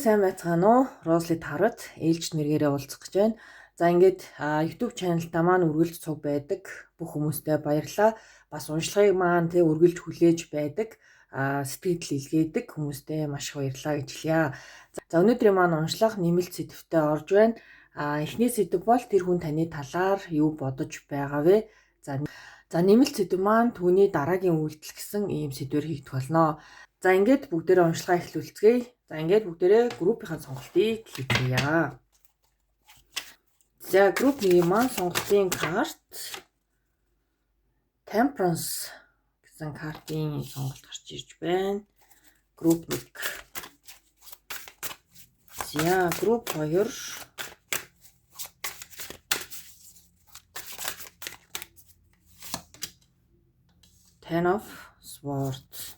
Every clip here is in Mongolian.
сайн байцгаана уу? Росли Тарват ээлжид мэргээрээ уулзах гэж байна. За ингээд YouTube channel-та маань үргэлж цуг байдаг. Бүх хүмүүстээ баярлалаа. Бас уншлагыг маань үргэлж хүлээж байдаг. Сэтгэл илгээдэг хүмүүстээ маш их баярлалаа гэж хэлье. За өнөөдрийн маань уншлага нэмэлт сэдвтэй орж байна. Эхний сэдв бол тэр хүн таны талаар юу бодож байгаа вэ? За нэмэлт сэдв маань түүний дараагийн үйлдэл гэсэн ийм сэдвээр хийгдэх болно. За ингээд бүгдээрээ уншлагаа эхлүүлцгээе. За ингээд бүгдээрээ группийн сонголтыг хийцгээе. За группийн маань сонголтын карт Temperance гэсэн картын сонголт гарч ирж байна. Групп 1. За групп 2 Ten of Swords.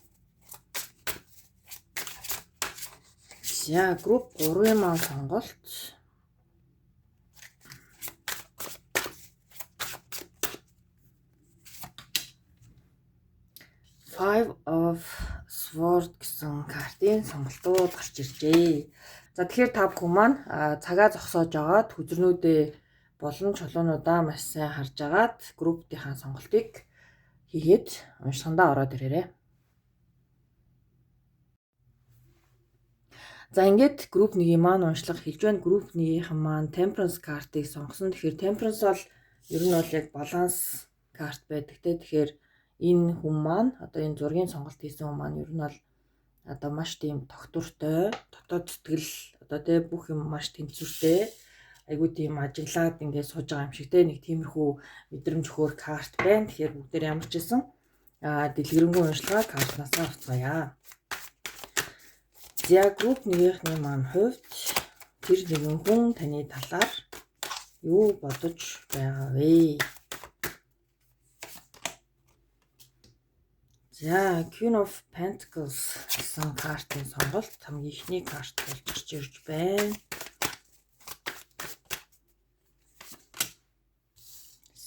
За групп 3-ын маань сонголт Five of Swords гэсэн картын сонголтууд гарч иржээ. За тэгэхээр та бүхэн маань цагаа зогсоож агаад хүзрнүүдээ болон чулуунуудаа маш сайн харж агаад группийнхаа сонголтыг хийгээд уншлагандаа ороод ирээрэй. За ингээд групп 1-ийн маань уншлага хэлж байна. Групп 1-ийнхэн маань Temperance картыг сонгосон. Тэгэхээр Temperance бол ер нь бол яг баланс карт байдаг те. Тэгэхээр энэ хүн маань одоо энэ зургийн сонголт хийсэн хүн маань ер нь бол одоо маш тийм тогтвортой, дотоод сэтгэл одоо те бүх юм маш тэнцвэртэй. Айгуу тийм ажиглаад ингээд сууж байгаа юм шиг те. Нэг тиймэрхүү мэдрэмж хөөр карт байна. Тэгэхээр бүгдээр ямар ч гэсэн дэлгэрэнгүй уншлагаа картнасаа авцгаая. За групп 1-ийнхний маань хувьд тэр нэгэн хүн таны талаар юу бодож байгаа вэ? За Queen of Pentacles гэсэн картын сонголт хамгийн ихний карт болж гарч ирж байна.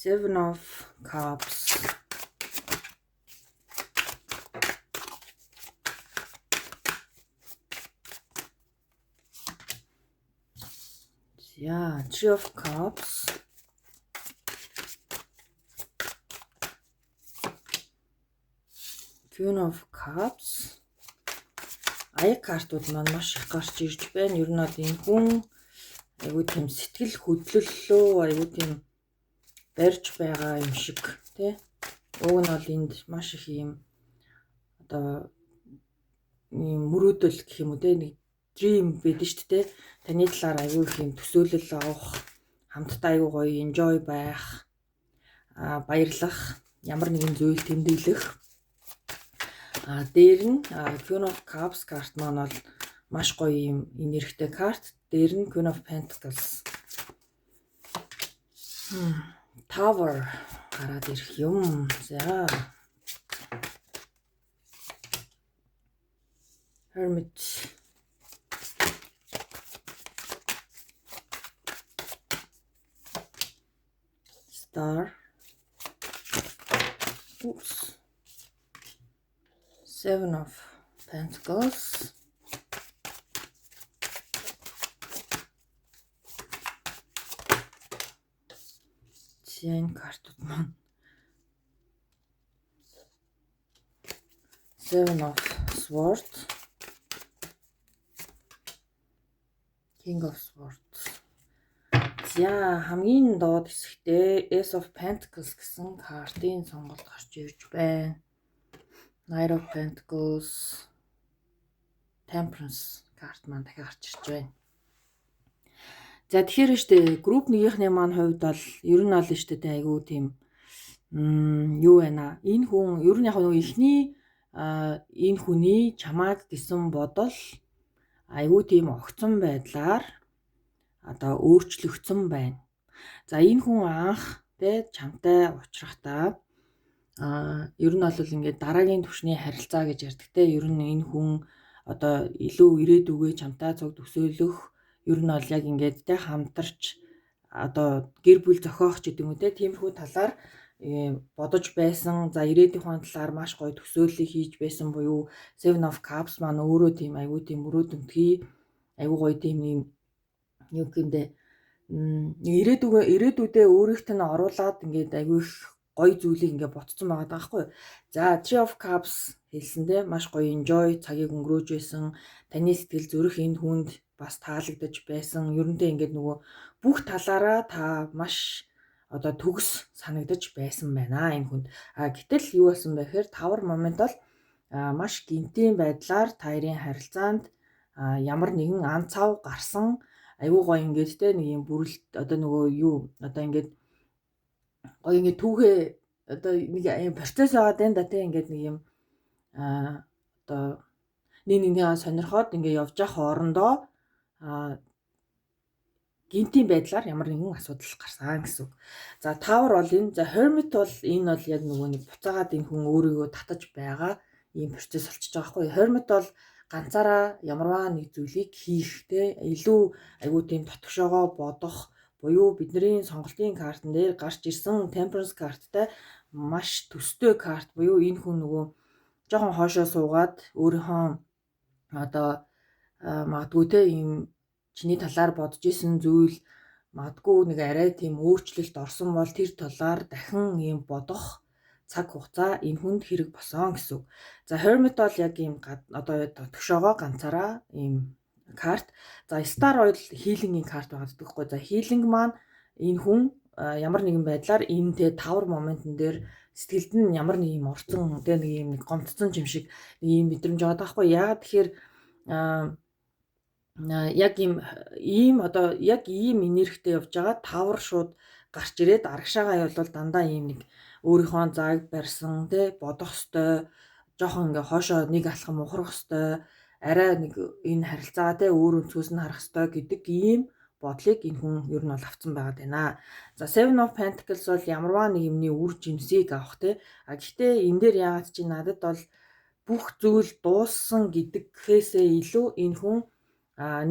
Seven of Cups. За Three of Cups. Queen of Cups. Аяг картууд маань маш их гарч ирж байна. Ер нь бол энэ хүн айгуу тийм сэтгэл хөдлөлөө айгуу тийм барьж байгаа юм шиг тий. Уг нь бол энд маш их юм одоо ийм мөрөөдөл гэх юм уу тий, нэг dream байдаг шүү дээ. Таны талаар айгуу их юм төсөөлөл авах, хамтдаа айгуу гоё enjoy байх, баярлах, ямар нэгэн зүйл тэмдэглэх. Дээр нь Queen of Cups карт маань бол маш гоё юм энергитэй карт. Дээр нь Queen of Pentacles. Tower гараад ирэх юм. За. Hermit. Star. Oops. Seven of Pentacles. Зэн картууд маань Seven of Swords. King of Swords. За хамгийн доод хэсэгтээ Ace of Pentacles гэсэн картын сонголт гарч ирж байна. Knight of Pentacles. Temperance карт маань дахиад гарч ирж байна. За тэгэхээр штэ групп 1-ийнхний маань хувьд бол ер нь бол штэ айгуу тийм юу байна. Энэ хүн ер нь яг нэг ихний энэ хүний чамааг гэсэн бодол айгуу тийм огцон байдлаар одоо өөрчлөгдсөн байна. За энэ хүн анх тэ чамтай уулзрахдаа ер нь бол ингээд дараагийн түвшний харилцаа гэж ярьдаг те. Ер нь энэ хүн одоо илүү ирээдүгөө чамтай цуг төсөөлөх, ер нь бол яг ингээд те хамтарч одоо гэр бүл зохиох ч гэдэг юм те. Тиймэрхүү талаар бодож байсан. За ирээдүйн талаар маш гоё төсөөллийг хийж байсан буюу Seven of Cups маань өөрөө тийм аюу тийм мөрөөдөнтгий айгүй гоё тийм юм юу гэмдэ ирээдүйдээ өөрийнх нь оруулаад ингээд айгүй их гоё зүйлийг ингээд ботцсон байгаа даахгүй. За Tree of Cups хэлсэндээ маш гоё enjoy цагийг өнгөрөөж байсан. Таны сэтгэл зүрх энэ хүнд бас таалагдж байсан. Ерөнтэй ингээд нөгөө бүх талаараа та маш одоо төгс санагдаж байсан байна энэ хүнд. Гэтэл юу болсон бэ гэхээр Tower moment бол маш гинтийн байдлаар та хоёрын харилцаанд ямар нэгэн ан цав гарсан айгүй гоё ингээд те нэг юм бүрэлд одоо нөгөө юу одоо ингээд гоё ингээд түүхээ одоо нэг процесс аваад байна да те ингээд нэг юм одоо нэг нэгнээ сонирхоод ингээд явж явах хоорондоо гинтийн байдлаар ямар нэгэн асуудал гарсан гэсэн үг. За Tower бол энэ за Hermit бол энэ бол яг нөгөө нэг буцаагаад энэ хүн өөрийгөө татаж байгаа ийм процесс болчихж байгаа хгүй. Hermit бол ганцаараа ямарваа нэг зүйлийг хийх те илүү айгүй тийм дотгошоогоо бодох буюу бидний сонголтын картн дээр гарч ирсэн Temperance карттай маш төстэй карт буюу энэ хүн нөгөө жоохон хоошоо суугаад өөрийнхөө одоо магадгүй те ийм чиний талаар бодож исэн зүйл магадгүй нэг арай тийм өөрчлөлт орсон бол тэр талаар дахин ийм бодох цаг хугацаа энэ хүнд хэрэг босон гэсэн үг. За Hermit бол яг ийм одоо төгшөөгөө ганцаараа ийм карт. За Star бол healing-ийн карт байгаа гэдэгхгүй. За healing маань энэ хүн ямар нэгэн байдлаар энэ тэ Tower moment-н дээр сэтгэлд нь ямар нэг юм орцсон тэ нэг юм гомдсон юм шиг нэг юм мэдрэмж байгаа байхгүй. Яагаад тэгэхээр яг ийм одоо яг ийм энергитэй явж байгаа Tower шууд гарч ирээд арагшаагаа бол дандаа ийм нэг өөрийнхөө зааг барьсан тий бодох ёстой жоохон ингээ хоошоо нэг алхам ухрах ёстой арай нэг энэ харилцаа тий өөр өнцгөөс нь харах ёстой гэдэг ийм бодлыг энэ хүн ер нь бол авцсан байгаад байна. За Seven of Pentacles бол ямарваа нэг юмны үр жимсийг авах тий гэхдээ энэ дээр яагаад чи надад бол бүх зүйл дууссан гэдгхээсээ илүү энэ хүн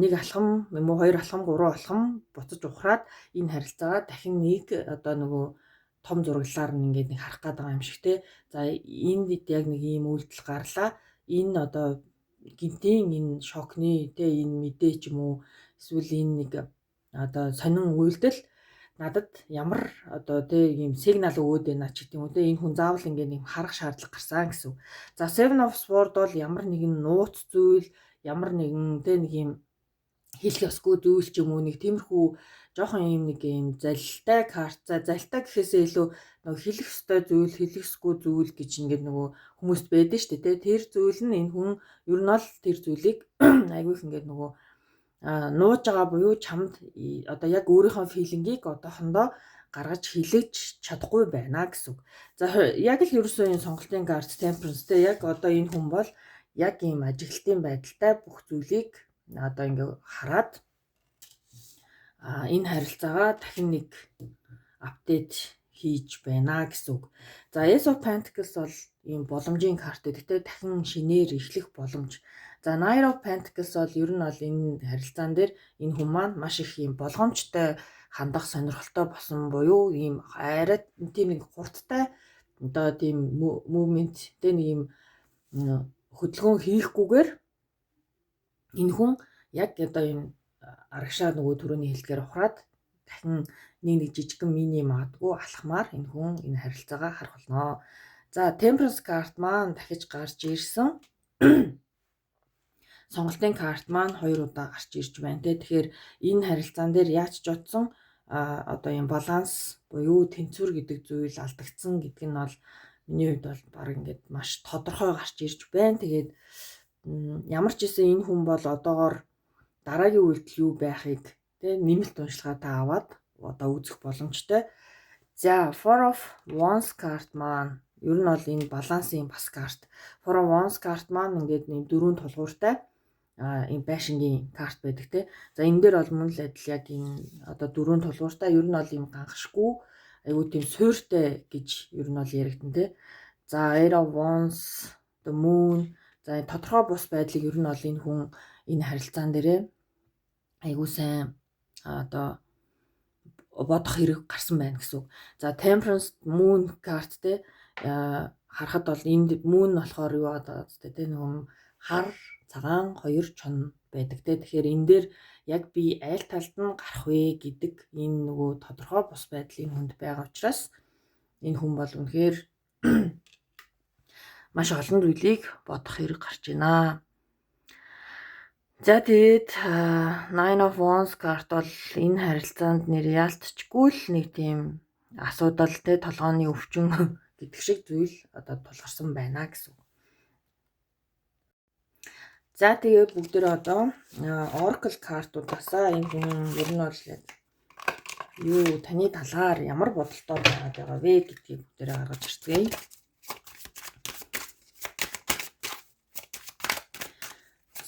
нэг алхам юм уу хоёр алхам гурван алхам буцаж ухраад энэ харилцаагаа дахин нэг одоо нөгөө том зураглалаар нь ингээд нэг харах гээд байгаа юм шиг те. За энд яг нэг ийм үйлдэл гарлаа. Энэ одоо гинтийн энэ шокны те энэ мэдээ ч юм уу эсвэл энэ нэг одоо сонин үйлдэл надад ямар одоо те ийм сигнал өгөөд байна ч гэдэг юм уу те энэ хүн заавал ингээд нэг харах шаардлага гарсан гэсэн. За Seven of Swords бол ямар нэгэн нууц зүйл ямар нэгэн те нэг юм хэлэх ёсгүй зүйл ч юм уу нэг тиймэрхүү жоохон юм нэг юм залилтай карт за залилтай гэхээсээ илүү нөгөө хэлэх ёстой зүйл хэлэхсгүй зүйл гэж ингээд нөгөө хүмүүст байдаг шүү дээ те тэр зүйл нь энэ хүн ер нь бол тэр зүйлийг айгүйх ингээд нөгөө нууж байгаа буюу чамд одоо яг өөрийнхөө филингийг одоохондоо гаргаж хэлэж чадахгүй байна гэсэн үг. За яг л ерөөсөө энэ сонголтын карт Temperance те яг одоо энэ хүн бол яг ийм ажиглалтын байдалтай бүх зүйлийг одоо ингээ хараад энэ харилцаагаа дахин нэг апдейт хийж байна гэсэн үг. За Ace of Pentacles бол ийм боломжийн карт гэдэг дахин шинээр эхлэх боломж. За Knight of Pentacles бол ер нь бол энэ харилцаан дээр энэ хүн маань маш их ийм болгоомжтой хандах сонирхолтой болсон буюу ийм арай тийм нэг хурдтай одоо тийм movement тэ нэг ийм хөдөлгөөн хийхгүйгээр энэ хүн яг одоо юм арагшаа нөгөө төрөний хэлгээр ухраад дахин нэг жижигхэн мини магадгүй алхмаар энэ хүн энэ харилцаагаа харах болно. За Temperance карт маань дахиж гарч ирсэн. Сонголтын карт маань 2 удаа гарч ирж байна те. Тэгэхээр энэ харилцаан дээр яаж ч утсан одоо юм баланс буюу тэнцвэр гэдэг зүйл алдагдсан гэдэг нь бол миний хувьд бол баг ингээд маш тодорхой гарч ирж байна. Тэгээд ямар ч гэсэн энэ хүн бол одоогоор дараагийн үйлдэл юу байхыг тэ нэмэлт уншлагатай аваад одоо үзэх боломжтой. За Four of Wands карт маань ер нь бол энэ балансын бас карт. Four of Wands карт маань ингээд нэг 4 тулгууртай энэ байшингийн карт байдаг те. За энэ дээр бол мөн л адил яг энэ одоо 4 тулгууртай ер нь бол юм ганхшгүй айгуу тийм суйртай гэж ер нь бол яригдэн те. За Eight of Wands, the Moon за тодорхой бус байдлыг ер нь бол энэ хүн энэ харилцаан дээрээ айгуу сайн одоо бодох хэрэг гарсан байна гэсэн үг. За Temperance Moon карт те харахад бол энд Moon болохоор юу байгаа те нөгөө хар цагаан хоёр чон байдаг те. Тэгэхээр энэ дээр яг би аль талд нь гарах вэ гэдэг энэ нөгөө тодорхой бус байдлын хүнд байгаа учраас энэ хүн бол үнэхээр маш олон зүйлийг бодох хэрэг гарч байна. За тэгээд Nine of Wands карт бол энэ харилцаанд нэр яалтчгүй л нэг тийм асуудал те толгойн өвчин гэдэг шиг зүйл одоо тулгарсан байна гэсэн. За тэгээд бүгдээрээ одоо Oracle картуудаасаа энэ хүн ер нь бол яг юу таны талаар ямар бодолтой байгаад байгаа вэ гэдгийг бүгдээрээ гаргаж ирцгээе.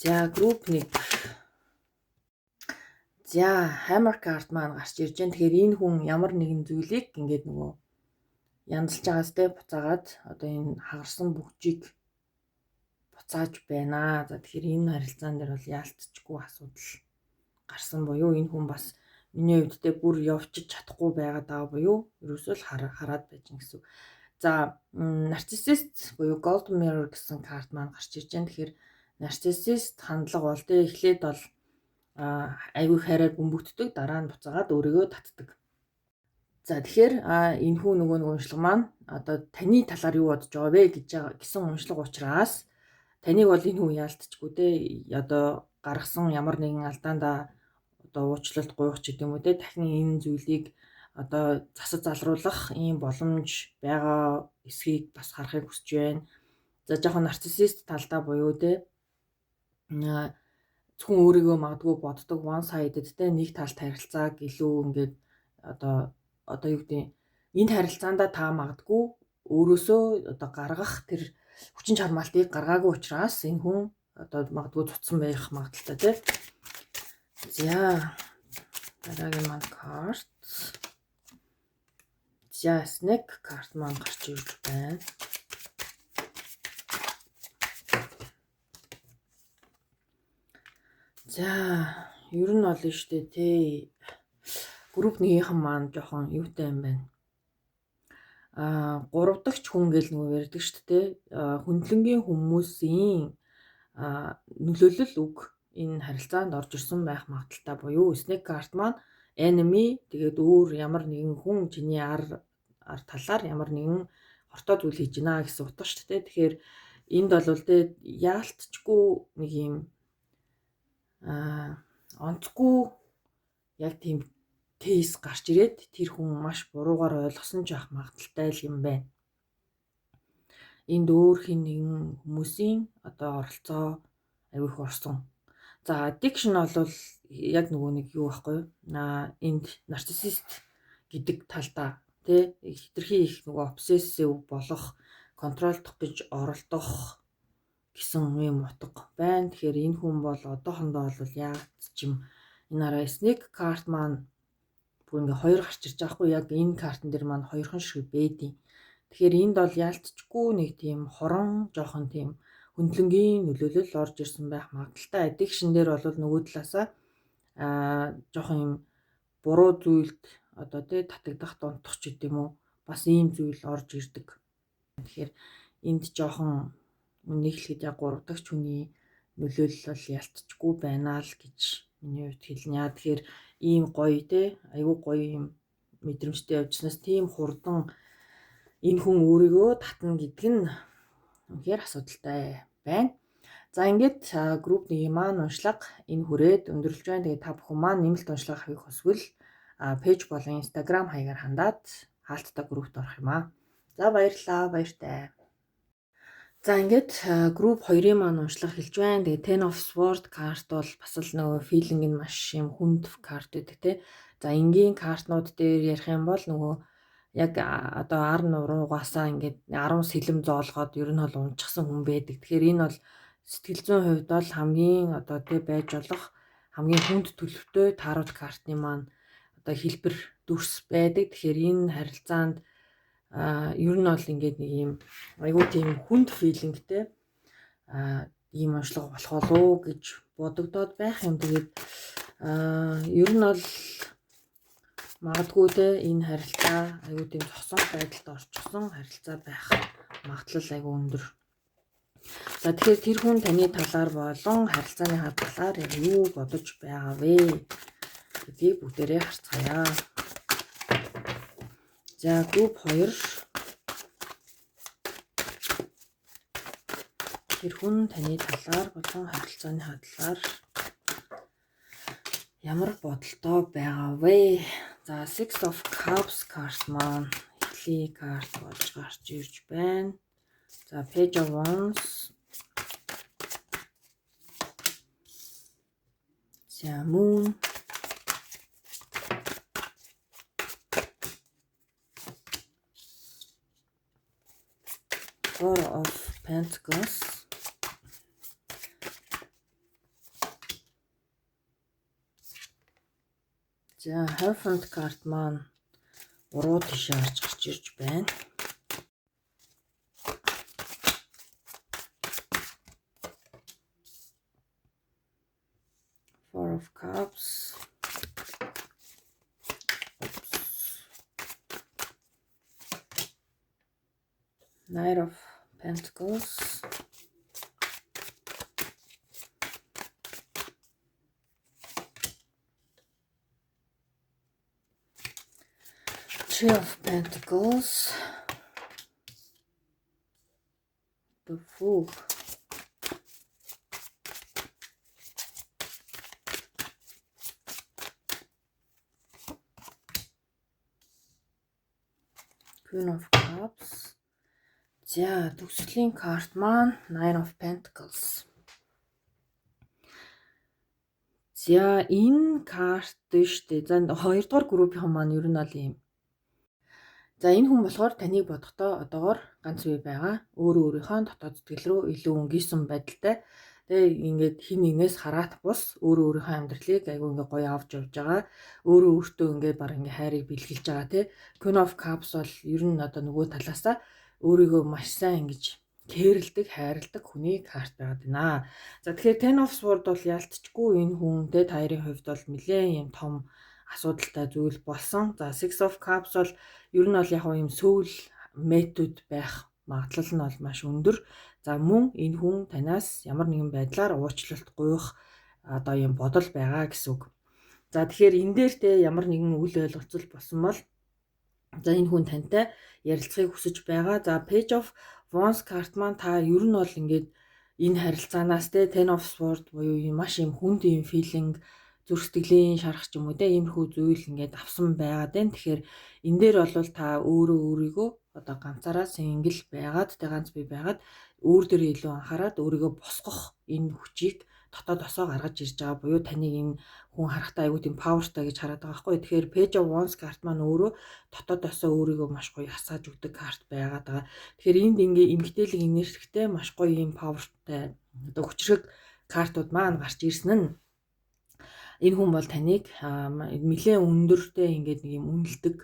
За group 1. За Hammer card маань гарч ирж байна. Тэгэхээр энэ хүн ямар нэгэн зүйлийг ингээд нөгөө янзлж байгаас те буцаагаад одоо энэ хагарсан бүгжийг буцааж байна. За тэгэхээр энэ харилцаан дээр бол яалтчгүй асуудал гарсан буюу энэ хүн бас миний хувьд те бүр явчих чадахгүй байгаад байгаа буюу ерөөсөө л хараад байж гэн гэсэн. За narcissist буюу gold mirror гэсэн карт маань гарч ирж байна. Тэгэхээр нарциссист хандлага бол тэ эхлээд бол айгүй хайраар бөмбөгддөг, дараа нь буцаагаад өөрийгөө татдаг. За тэгэхээр энэ хүн нөгөө нэг уншлага маань одоо таны талаар юу бодож байгаа вэ гэсэн уншлага учраас таныг бол энэ хүн яалтчгүй те одоо гаргасан ямар нэгэн алдаандаа одоо уучлалт гуйх ч гэдэг юм уу те дахин энэ зүйлийг одоо засаж залруулах ийм боломж байгаа эсхийг бас харахыг хүсэж байна. За жоохон нарциссист талдаа буюу те зөвхөн өөрийгөө магадгүй боддог one sided те нэг талт харилцааг илүү ингээд одоо юу гэдэг энэ харилцаандаа та магадгүй өөрөөсөө одоо гаргах тэр хүчин чармаалтыг гаргаагүй учраас энэ хүн одоо магадгүй цуцсан байх магадaltaй те. За дараагийн маань карт. За snake карт маань гарч ирж байна. За ер нь бол штэ те групп 1-ийнхэн маань жоохон юутай юм байна. 3 дахь хүн гэл нөгөө ярьдаг штэ те хөндлөнгийн хүмүүсийн нөлөөлөл үг энэ харилцаанд орж ирсэн байх магадaltaй буюу snake карт маань enemy тэгээд өөр ямар нэгэн хүн чиний ар талаар ямар нэгэн хортой зүйл хийж гинэ гэсэн утга штэ те. Тэгэхээр энд бол те яалтчгүй нэг юм онцгүй яг тийм кейс гарч ирээд тэр хүн маш буруугаар ойлгосон ч байх магадaltaй юм байна. Энд өөр хин нэгэн хүмүүсийн одоо оролцоо авих орсон. За addiction бол яг нөгөө нэг юу байхгүй энд narcissist гэдэг талдаа тий хитрхи их нөгөө obsessive болох контролдох гэж оролдох гэсэн юм утга байна. Тэгэхээр энэ хүн бол одоохондоо бол яг чим энэ арай snake карт маань бүр ингээ хоёр гарч ирж байгаа хгүй яг энэ картн дээр маань хоёрхан шиг бэдий. Тэгэхээр энд бол яалтчгүй нэг тийм хорон жоохон тийм хөндлөнгийн нөлөөлөл орж ирсэн байх магадaltaй. Addiction дээр бол нөгөө талаасаа жоохон юм буруу зүйлд одоо тий татагдах дунтах ч гэдэм үү бас ийм зүйл орж ирдэг. Тэгэхээр энд жоохон нэг хэлэхэд яг 3 дахь хүний нөлөөлөл бол ялцчгүй байна л гэж миний хувьд хэлнэ. Тэгэхээр ийм гоё те айгүй гоё юм мэдрэмжтэй явжснаас тийм хурдан энэ хүн өөрийгөө татна гэдэг нь үнэхээр асуудалтай байна. За ингээд групп 1-ийн маань уншлага энэ хүрээд өндөрлж байна. Тэгээд та бүхэн маань нэмэлт уншлага авахыг хүсвэл пэйж болон Instagram хаягаар хандаад хаалттай группт орох юм аа. За баярлалаа, баяртай. За ингээд групп 2-ын маань уншлага хэлж байна. Тэгээ Ten of Swords карт бол бас л нөгөө feeling нь маш юм хүнд карт гэдэг те. За энгийн картнууд дээр ярих юм бол нөгөө яг одоо ар нуруугаасаа ингээд 10 сэлэм зоолгоод ер нь бол унчихсан хүн байдаг. Тэгэхээр энэ бол сэтгэл зүйн хувьд бол хамгийн одоо тэ байж болох хамгийн хүнд төлөвтэй тарот картны маань одоо хэлбэр дүрс байдаг. Тэгэхээр энэ харилцаанд ер нь бол ингээд нэг юм айгүй тийм хүнд филингтэй ийм уншлага болох болов гэж бодогдоод байх юм. Тэгээд ер нь бол магадгүй те энэ харилцаа айгүй тийм цосон байдалд орчихсон харилцаа байх магадлал айгүй өндөр За тэгэхээр тэр хүн таны талаар болон харилцааныхаа талаар яг юу бодож байгаа вэ гэдгийг бүгдээрээ харцгаая. За group 2 тэр хүн таны талаар болон харилцааныхаа талаар ямар бодолтой байгаа вэ? За Six of Cups карт маань эхлээ карт болж гарч ирж байна. За Page of Wands. За Moon. Four of Pentacles. За Hierophant карт маань уруу тийш харж гарч ирж байна. Four of Cups. Knight of Pentacles. Three of Pentacles. The Fool. Queen of Cups. За төгсгөлийн карт маань Nine of Pentacles. За энэ карт штэ. За хоёрдугаар группийн маань ер нь бол юм. За энэ хүн болохоор таныг бодохдоо одоогоор ганц бий байгаа. Өөрөө өөрийнхөө дотоод сэтгэл рүү илүү өнгийсэн байдалтай. Тэгээ ингээд хин нэгнээс хараат бус өөрөө өөрийнхөө амьдралыг айгүй ингээд гоё авч явж байгаа. Өөрөө өөртөө ингээд баг ингээд хайрыг бэлгэлж байгаа тий. Queen of Cups бол ер нь одоо нөгөө талаасаа өөрийгөө маш сайн ингэж кэрлдэг, хайрладаг хүний карт байгаад байна. За тэгэхээр Ten of Swords бол ялцчгүй энэ хүн тэ таарын хувьд бол нэлээд юм том асуудалтай зүйл болсон. За Six of Cups бол ер нь бол яг юм сөүл метод байх магадлал нь бол маш өндөр. За мөн энэ хүн танаас ямар нэгэн байдлаар уучлалт гуйх одоо юм бодол байгаа гэсэн үг. За тэгэхээр энэ дээр те ямар нэгэн үл ойлголцол болсон бол за энэ хүн тантай ярилцахыг хүсэж байгаа. За Page of Wands карт маань та ер нь бол ингээд энэ харилцаанаас те Ten of Swords буюу маш юм хүнд юм feeling зүрх сэтгэлийн шарах ч юм уу те иймэрхүү зүйл ингээд авсан байгаад байна. Тэгэхээр энэ дээр бол та өөрийгөө одоо ганцаараа single байгаад те ганц бий байгаад өөр дээр илүү анхаарад өөрийгөө босгох энэ хүчийг дотоод осоо гаргаж ирж байгаа буюу таныг энэ хүн харахтаа айгүй тийм powerтай гэж хараад байгаа байхгүй. Тэгэхээр Page of Wands карт маань өөрөө дотоод осоо өөрийгөө маш гоё хасааж өгдөг карт байгаад байгаа. Тэгэхээр энд ингээ эмгтээлэг энергитэй маш гоё юм powerтай одоо хүчрэг картууд маань гарч ирсэн нь энэ хүн бол таныг нэлээд өндөртэй ингээд нэг юм үнэлдэг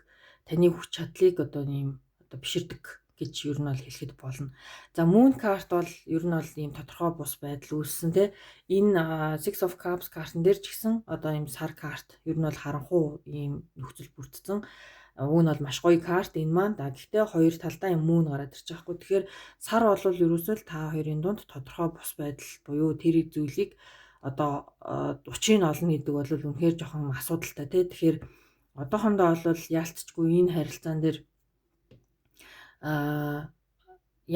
таны хүч чадлыг одоо ийм одоо биширдэг гэж ер нь бол хэлэхэд болно. За Moon карт бол ер нь бол ийм тодорхой бус байдал үүссэн те. Энэ Six of Cups картн дээр ч гэсэн одоо ийм сар карт ер нь бол харанхуй ийм нөхцөл бүрдсэн. Уг нь бол маш гоё карт энэ маань. Да гэхдээ хоёр талдаа юм Moon гараад ирж байгаа хгүй. Тэгэхээр сар бол ерөөсөө л та хоёрын дунд тодорхой бус байдал буюу тэр зүйлийг одоо 30-ыг олно гэдэг бол үнэхээр жоохон асуудалтай тий. Тэгэхээр одоохондоо бол яалтчгүй энэ харилцаан дээр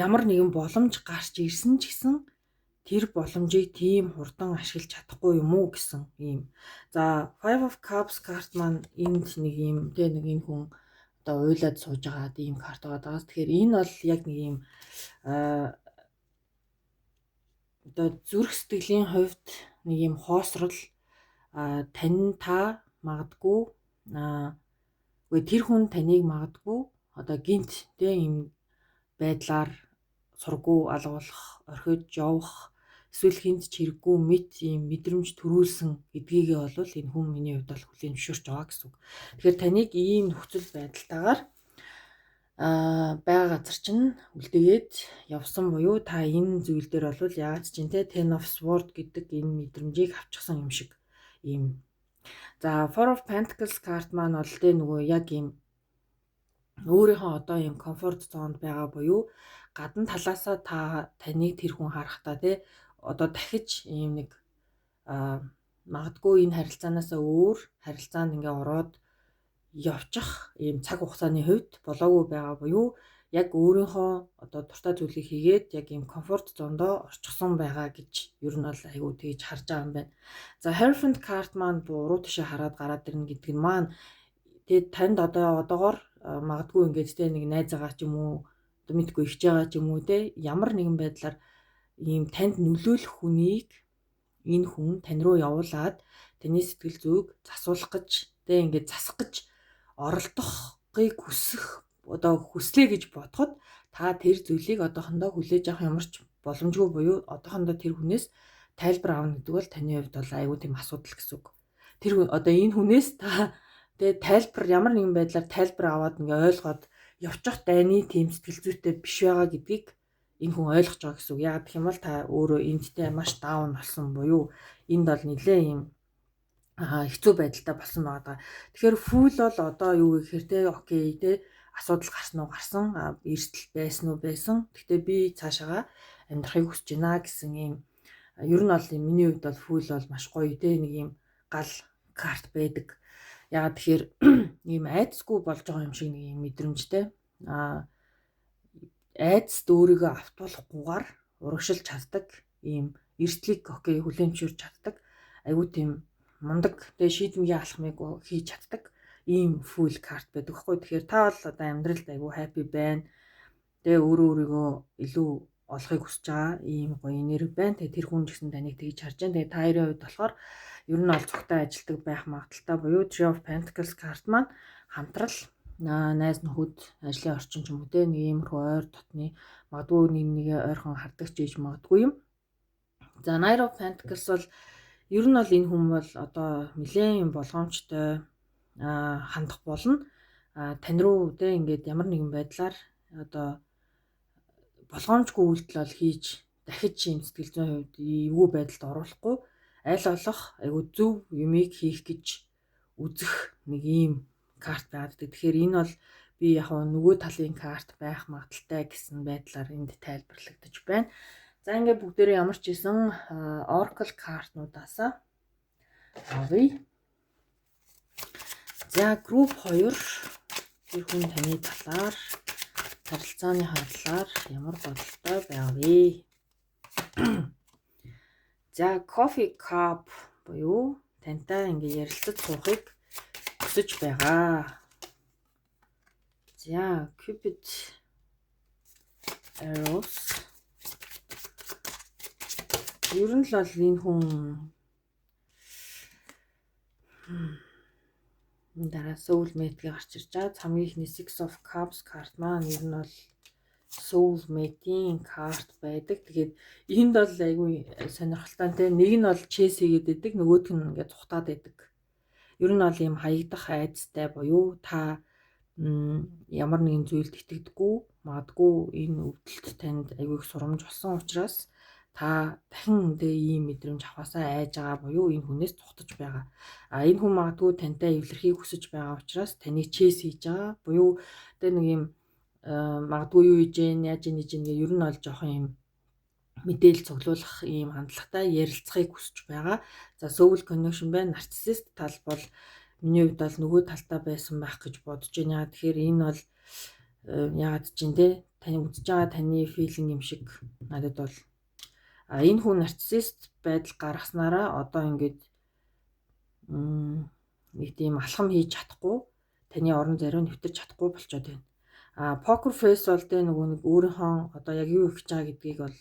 ямар нэгэн боломж гарч ирсэн ч гэсэн тэр боломжийг тийм хурдан ашиглаж чадахгүй юм уу гэсэн юм. За Five of Cups карт маань энд нэг юм тий нэг энэ хүн одоо уйлаад сууж байгаа ийм карт байгаа. Тэгэхээр энэ бол яг нэг юм одоо зүрх сэтгэлийн хувьд нэг юм хоосрол та магадгүй тэр хүн таныг магадгүй одоо гинт тэ юм байдлаар сургуу алгуулах, орхиж явах, эсвэл хинт ч хэрэггүй мэд юм мэдрэмж төрүүлсэн гэдгийгээ бол энэ хүн миний хувьд бол хүлээн зөвшөөрч байгаа гэсэн үг. Тэгэхээр таныг ийм нөхцөл байдалтайгаар байгаа газар чинь үлдээгээд явсан буюу та энэ зүйл дээр бол яаж ч юм те Ten of Swords гэдэг энэ мэдрэмжийг авчихсан юм шиг ийм. За Four of Pentacles карт маань бол тэ нөгөө яг ийм өөрийнхөө одоо юм комфорт зонд байгаа буюу гадна талаасаа таныг тэр хүн харахтаа тий одоо дахиж ийм нэг магадгүй энэ харилцаанаасаа өөр харилцаанд ингээ ороод явчих ийм цаг хугацааны хувьд болоогүй байгаа буюу яг өөрийнхөө одоо дуртай зүйлийг хийгээд яг ийм комфорт зондоо орчихсон байгаа гэж ер нь бол айгүй тэгж харж байгаа юм байна. За Hierophant card маань буруу тишээ хараад гараад ирнэ гэдэг нь маань тэгээд танд одоогоор магадгүй ингээд тэ нэг найзаагаа ч юм уу одоо мэдгүй ихж байгаа ч юм уу те ямар нэгэн байдлаар ийм танд нөлөөлөх хүнийг энэ хүн тань руу явуулаад таны сэтгэл зүйг засуулах гэж тэ ингээд засах гэж оролдохыг хүсэх одоо хүслээ гэж бодоход та тэр зүйлийг одоохондоо хүлээж авах ямар ч боломжгүй буюу одоохондоо тэр хүнээс тайлбар авах гэдэг бол таны хувьд бол айгүй тийм асуудал гэсэн үг. Тэр одоо энэ хүнээс та тэгээ тайлбар ямар нэгэн байдлаар тайлбар аваад ингээ ойлгоод явчих дайны тийм сэтгэл зүйтэй биш байгаа гэдгийг энэ хүн ойлгож байгаа гэсэн үг. Яг гэх юм бол та өөрөө эндтэй маш даун болсон буюу энд бол нэлээ юм хэцүү байдалтай болсон байгаа. Тэгэхээр фул бол одоо юу гэхээр те окей те асуудал гарсан уу гарсан эрсдэл байсан уу байсан. Гэхдээ би цаашаага амьдрахыг хүсэж байна гэсэн юм. Ер нь бол миний хувьд бол фул бол маш гоё те нэг юм гал карт байдаг. Яагаад тэгэхээр ийм айцгүй болж байгаа юм шиг нэг юм мэдрэмжтэй. Айцд өөрийгөө автуулахгүйгээр урагшилж чаддаг ийм эрсдлийг окей хүлээмжшүүлж чаддаг. Айгүй тийм мундаг тэгээ шийдвэрийн алхмыг хийж чаддаг ийм фул карт байдаг хгүй. Тэгэхээр та бол одоо амьдралд айгүй happy байна. Тэгээ өөрийгөө илүү олохыг хүсэж байгаа ийм гоё энерги байна. Тэгээ тэр хүн ч гэсэн таныг тэгж харж байна. Тэгээ та хоёрын хувьд болохоор ер нь ол цогтой ажилтдаг байх магадaltaй буюу Three of Pentacles карт маань хамтрал найз нөхөд ажлын орчин ч юм уу те нэг иймэрхүү ойр дотны магадгүй нэг ойрхон хардаг ч гэж магадгүй юм. За Knight of Pentacles бол ер нь бол энэ хүн бол одоо нэлээд болгоомжтой хандах болно. Тань руу те ингээд ямар нэгэн байдлаар одоо болгоомжгүй үйлдэл бол хийж дахиж юм сэтгэл зүйн хувьд эвгүй байдалд оруулахгүй аль болох айгу зөв юмыг хийх гэж үзэх нэг ийм карт байдаг. Тэгэхээр энэ бол би яг нөгөө талын карт байх магадaltaй гэсэн байдлаар энд тайлбарлагдаж байна. За ингээд бүгдээрээ ямар ч исэн Oracle картнуудаасаа авъя. За group 2 тэр хүн таны талаар харилцааны хандлаар ямар бодолтой байв вэ? За coffee cup буюу тантай ингээ ярилцаж суухыг хүсэж байгаа. За Cupid Arrows ер нь л бол энэ хүн дараа soulmate-гээ гарч ирж байгаа. Хамгийн ихний Six of Cups карт маань ер нь бол soulmate-ийн карт байдаг. Тэгээд энд бол айгүй сонирхолтой те. Нэг нь бол chase хийгээд байдаг, нөгөөх нь ингээд цухтаад байдаг. Ер нь бол ийм хаягдах айцтай буюу та ямар нэгэн зүйлд итгэдэггүй, магадгүй энэ өвдөлт танд айгүй их сурамж болсон учраас та дахин ийм мэдрэмж авахасаа айж байгаа буюу энэ хүнээс цухтаж байгаа. Энэ хүн магадгүй тантай эвлэрхийг хүсэж байгаа учраас таныг chase хийж байгаа. Буюу тэ нэг юм магадгүй юу хийж яаж нэж ингээ ер нь бол жоохон юм мэдээлэл цуглуулах ийм хандлагатай ярилцахыг хүсэж байгаа. За soul connection байна. Narcissist тал бол миний хувьд бол нөгөө талтай байсан байх гэж бодож байна. Тэгэхээр энэ бол яагаад ч юм те таны үзэж байгаа таны feeling юм шиг надад бол энэ хүн нарциссист байдал гаргаснараа одоо ингээд нэг тийм алхам хийж чадахгүй таны орон зайруу нэвтэрч чадахгүй болчиход байна. Poker face бол тэ нөгөө нэг өөрийнхөө одоо яг юу хийж байгаа гэдгийг бол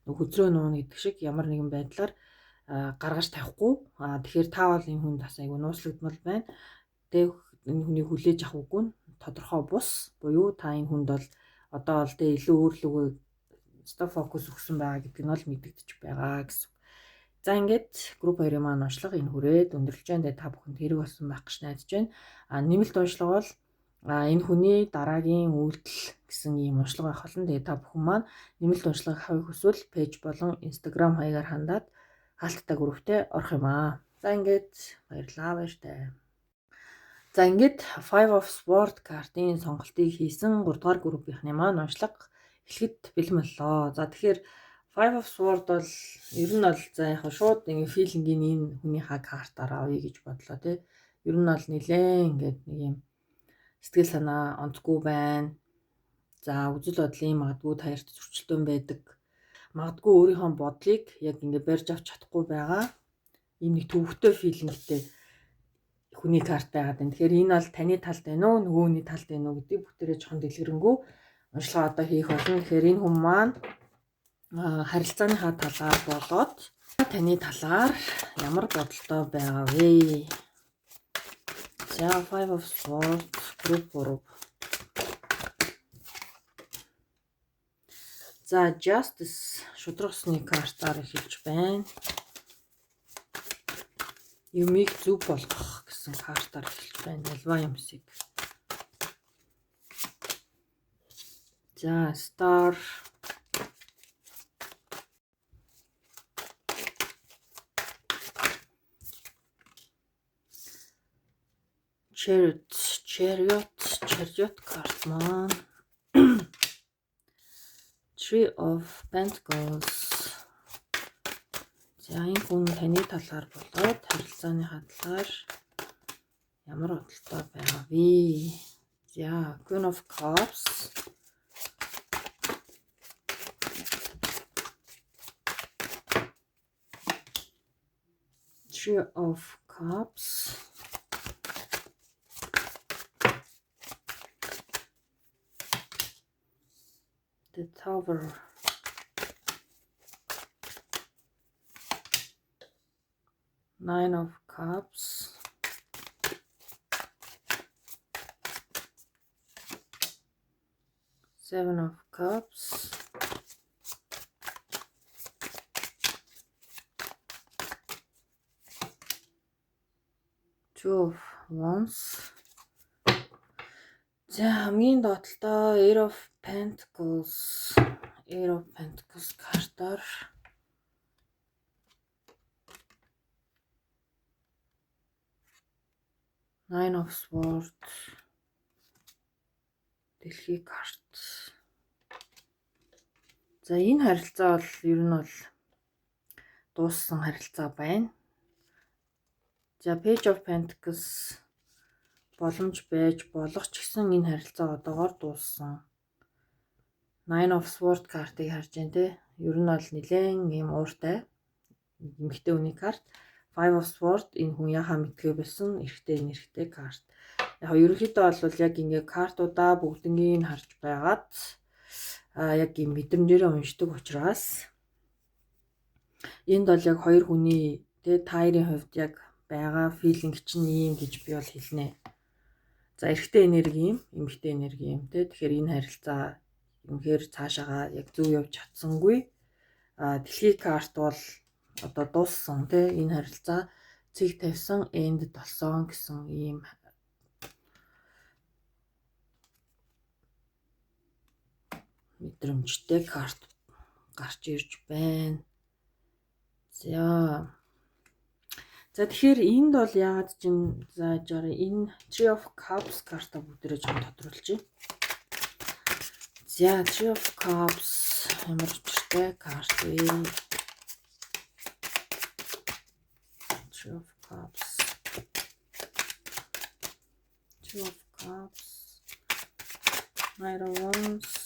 нөгөө хөзрөө нууна гэдэг шиг ямар нэгэн байдлаар гаргаж тавихгүй. Тэгэхээр та бол энэ хүнд бас айгүй нууцлагдмал байна. Тэгээ энэ хүний хүлээж авах үгүй нь тодорхой бус буюу та энэ хүнд бол одоо бол тэ илүү өөрлөгөө stop focus өгсөн байгаа гэдэг нь бол мэдэгдэж байгаа гэсэн. За ингээд групп 2-ын маань уншлага энэ хүрээд өндөрлж байна. Тэгээ та бүхэнд хэрэг болсон байх гэж найдаж байна. Нэмэлт уншлага бол энэ хүний дараагийн үйлдэл гэсэн ийм уншлага байх болно. Тэгээ та бүхэн маань нэмэлт уншлага авахыг хүсвэл пэйж болон Instagram хаягаар хандаад хаалттай групптэй орох юм аа. За ингээд баярлалаа баяртай. За ингээд Five of Swords картын сонголтыг хийсэн 3 дугаар группийнхний маань уншлага эхлэхэд бэлэн боллоо. За тэгэхээр Five of Swords бол ер нь бол за яг шууд ингээ филингийн энэ хүнийхээ картаар авъя гэж бодлоо тий. Ер нь бол нилээн ингээд нэг юм сэтгэл санаа онцгүй байна. За үзэл бодлын магадгүй таярт зөрчилдөөн байдаг. Магадгүй өөрийнхөө бодлыг яг ингээ барьж авч чадахгүй байгаа. Ийм нэг төвөгтэй филингтэй хүний карт байгаад байна. Тэгэхээр энэ бол таны талд байна уу, нөгөөний талд байна уу гэдэг бүтээрээ жоохон дэлгэрэнгүй уншлага одоо хийх болно. Тэгэхээр энэ хүн маань харилцааныхаа талаар болоод таны талаар ямар бодолтой байгаа вэ? За Five of Swords group 3. За Justice шударгасны картаар эхэлж байна. Юмыг зөв болгох гэсэн картаар эхэлж байна. Ялва юмсыг. За Star. Chariot карт маань. Three of Pentacles. За энэ хүн таны талаар болоод харилцааны талаар ямар бодолтой байгаа вэ? За Queen of Cups. Three of Cups. The Tower. Nine of Cups. Seven of Cups. Two of Wands. За хамгийн доотлоо Eight of Pentacles. Eight of Pentacles картаар Nine of Swords. Дэлхий карт. За энэ харилцаа бол ер нь бол дууссан харилцаа байна. За Page of Pentacles боломж байж болох ч гэсэн энэ харилцаа одоогоор дууссан. Nine of Swords картыг харж байна те. Ер нь бол нэлээд юм ууртай эмэгтэй хүний карт. Five of Swords энэ хүн яхаа мэдгээ болсон эрэгтэй карт. Яг ерөнхийдөө бол яг ингээ картуудаа бүгднийг харж байгаад яг юм мэдрэмжээрээ уншдаг учраас энд бол яг хоёр хүний тэ таарийн хувьд яг байгаа филинг чинь ийм гэж би бол хэлнэ. За эрэгтэй энерги юм, эмэгтэй энерги юм тэ. Тэгэхээр энэ харилцаа үнэхээр цаашаага яг зөв явж чадсангүй. Дэлхий карт бол одоо дууссан тэ. Энэ харилцаа цэг тавьсан энд болсон гэсэн ийм мэдрэмжтэй карт гарч ирж байна. За тэгэхээр энд бол яагаад ч юм зааж байгаа энэ Three of Cups карта бүгдээрээ жоо тодруулчих. За Three of Cups ямар учиртай карт вэ? Three of Cups. Two of Cups. Knight of Wands.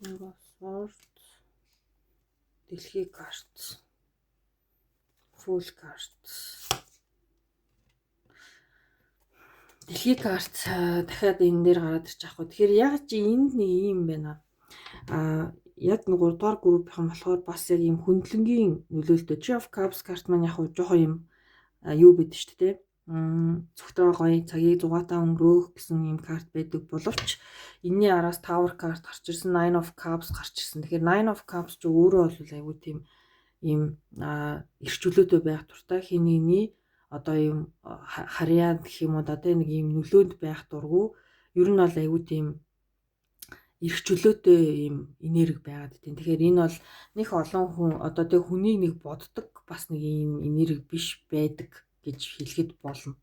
King of Swords. Дэлхий карт. Full карт. Дэлхий карт дахиад энэ дээр гараад ирчих واخгүй. Тэгэхээр яг чи энд нэг юм байна. Яг 3 дугаар группийнхан болохоор бас яг юм хөндлөнгийн нөлөөлтөд Three of Cups карт маань яг жоохон юм юу бид шүү дээ. Зөвхөн гоё цагийг зугаатаа өнгөрөөх гэсэн юм карт байдаг боловч энэний араас Tower карт гарч ирсэн, Nine of Cups гарч ирсэн. Тэгэхээр Nine of Cups ч өөрөө бол айгүй тийм ийм эрчүүлөөтэй байх туртай хинийний одоо юм харьяад гэх юм уу одоо нэг ийм нөлөөнд байх дурггүй. Ер нь бол айгүй тийм эрх чөлөөтэй ийм энерги байгаад тийм. Тэгэхээр энэ бол нэг олон хүн одоо тэг хүнийг нэг боддог бас нэг ийм энерги биш байдаг гэж хэлэхэд болно.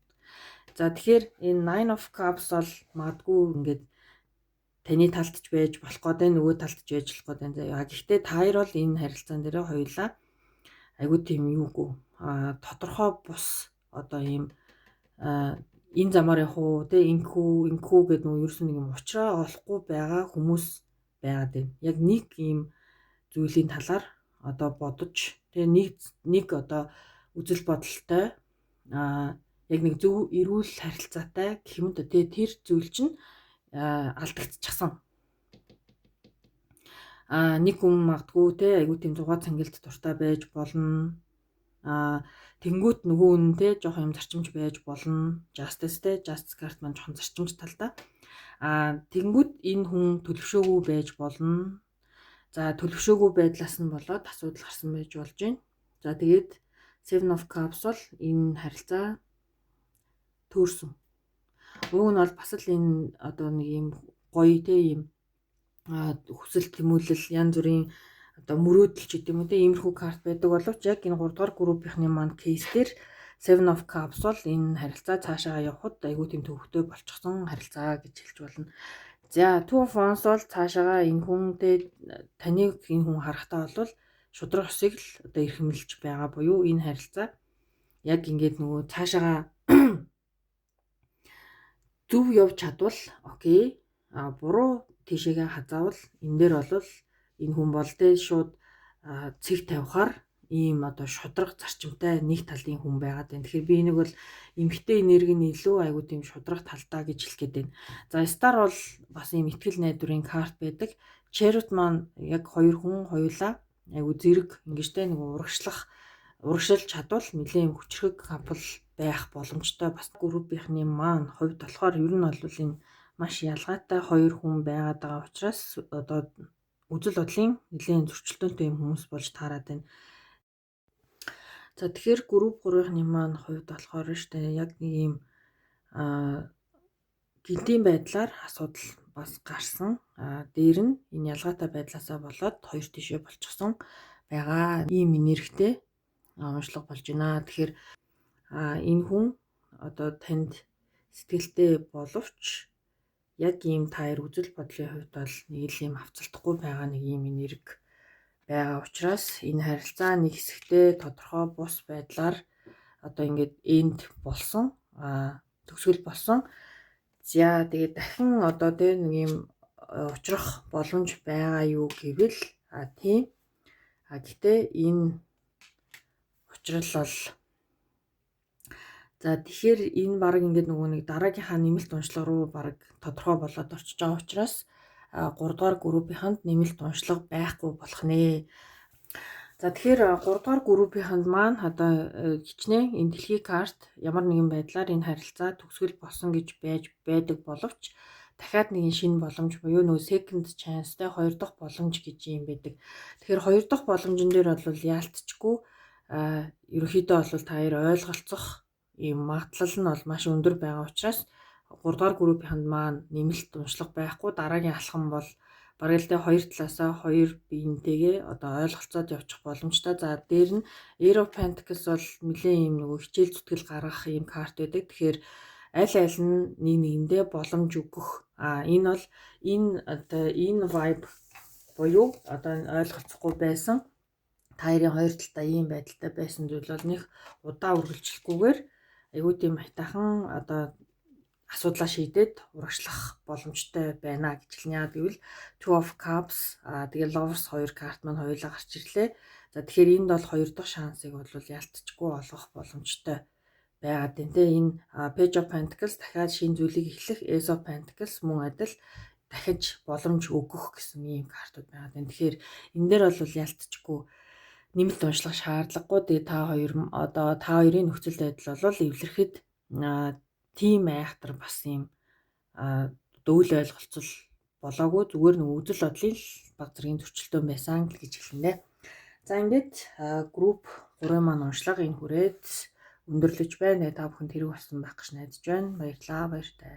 За тэгэхээр энэ Nine of Cups бол магадгүй ингээд таны талд ч байж болох гэдэг нөгөө талд ч байж болох гэдэг. За гэхдээ та хоёр бол энэ харилцаан дээр хоёулаа айгуу тийм юугүй тодорхой бус одоо ийм энэ замаар явах уу те инхүү гэдэг нөгөө ерөөс нэг юм уучраа олохгүй байгаа хүмүүс байгаад байна. Яг нэг ийм зүйлийн талаар одоо бодож те нэг одоо үзэл бодолтой яг нэг зөв эрүүл харилцаатай гэх юм да те тэр зүйл чинь алдагдчихсан. Нэг хүн магадгүй те айгуу тийм 6 цангилд дуртай байж болно. Тэнгүүт нөгөө хүн те жоох юм зарчимж байж болно. Justice card маань жоохон зарчимж талдаа. Тэнгүүт энэ хүн төлөвшөөгүй байж болно. За төлөвшөөгүй байдлаас нь болоод асуудал гарсан байж болж байна. За тэгээд Seven of Cups бол энэ харилцаа төөрсөн. Уг нь бол бас л энэ одоо нэг юм гоё те юм хүсэл тэмүүлэл янз бүрийн одоо мөрөөдөл ч гэдэм үү те иймэрхүү карт байдаг боловч яг энэ 3 дугаар группийнхны маань кейс дээр Seven of Cups бол энэ харилцаа цаашаа явхад айгүй тийм төвөгтэй болчихсон харилцаа гэж хэлж болно. За Two of Wands бол цаашаа энэ хүнтэй таныг энэ хүн харахтаа бол шудраг усыг л одоо эрхэмлэж байгаа буюу энэ харилцаа яг ингээд нөгөө цаашаа зөв явж чадвал окей. Буруу тийшээгээ хазаавал энэ дээр бол энэ хүн бол тэ шууд цэг тавихаар ийм одоо шудраг зарчимтай нэг талын хүн байгаад байна. Тэгэхээр би энийг бол эмгтэй энерги нь илүү айгуу тийм шудраг талдаа гэж хэлэх гээд байна. За Star бол бас ийм ихтгэл найдварын карт байдаг. Chariot маань яг хоёр хүн хоёулаа айгуу зэрэг ингэжтэй нэг урагшилж чадвал нэлээд хүчрэг капл байх боломжтой. Бас группийнхны маань хувьд болохоор ер нь бол энэ маш ялгаатай хоёр хүн байгаад байгаа учраас одоо үзэл бодлын нэлээд зөрчилдөөнтэй юм хүмүүс болж таарад байна. За тэгэхээр групп 3-ны маань хувьд болохоор штэ яг нэг юм гинтийн байдлаар асуудал бас гарсан. Дээр нь энэ ялгаатай байдлаасаа болоод хоёр тишээ болчихсон байгаа ийм энергитэй уншлага болж байна. Тэгэхээр энэ хүн одоо танд сэтгэлтэй боловч яг ийм таяр үзэл бодлын хувьд бол нэг л юм авцалтахгүй байгаа нэг ийм энерги байгаа учраас энэ харилцаа нэг хэсэгтээ тодорхой бус байдлаар одоо ингээд энд болсон төгсгөл болсон. За тэгээд дахин одоо тэр нэг юм учрах боломж байгаа юу гэвэл тийм. Гэхдээ энэ учрал бол за тэгэхээр энэ баг ингээд нөгөө нэг дараагийнхаа нэмэлт уншлага руу баг тодорхой болоод орчиж байгаа учраас 3 дугаар группийнханд нэмэлт уншлага байхгүй болох нэ. За тэгэхээр 3 дугаар группийнханд маань одоо хичнээн энэ дэлхийн карт ямар нэгэн байдлаар энэ харилцаа төгсгөл болсон гэж байж байдаг боловч дахиад нэгэн шинэ боломж буюу нөгөө second chance те 2 дахь боломж гэж юм байдаг. Тэгэхээр 2 дахь боломжн дээр бол яалтчгүй ерөнхийдөө бол та хоёр ойлголцох ийм магадлал нь бол маш өндөр байгаа учраас 3 дугаар группийнханд маань нэмэлт уншлага байхгүй дараагийн алхам бол бараг л тэ хоёр талаасаа хоёр биентэйгээ одоо ойлголцоод явчих боломжтой. За дээр нь Ace of Pentacles бол нэлээд ийм нөгөө хичээл зүтгэл гаргах ийм карт байдаг. Тэгэхээр аль аль нь нэг нэгэндээ боломж өгөх энэ бол энэ vibe буюу одоо ойлголцохгүй байсан та хоёрын хоёр талдаа ийм байдалтай байсан зүйл бол нэг удаа үргэлжлэхгүйгээр айгүй тийм хайтахан одоо асуудлаа шийдээд урагшлах боломжтой байна гэж хэлнэ. Яа гэвэл Two of Cups тэгээ Lovers 2 карт маань хоёулаа гарч ирлээ. За тэгэхээр энд бол 2 дахь шансыг бол ялцчихгүй олгох боломжтой байгаад байна. Тэ энэ Page of Pentacles дахиад шинэ зүйлийг эхлэх, Ace of Pentacles мөн адил дахиж боломж өгөх гэсэн ийм картууд байгаад байна. Тэгэхээр энэ дээр бол ялцчихгүй нэмэлт уншлах шаардлагагүй. Тэгээ та хоёрын нөхцөл байдал бол эвлэрэхэд тийм айхтар бас юм дөөл ойлголцол болоогүй зүгээр нэг үзэл бодлын баг зэргийн зөрчилдөөн байсан гэж хэлнэ. За ингээд групп 3 маань уншлага энэ хүрээд өндөрлөж байна. Та бүхэнд хэрэг болсон байх гэж найдаж байна. Баярлалаа. Баяртай.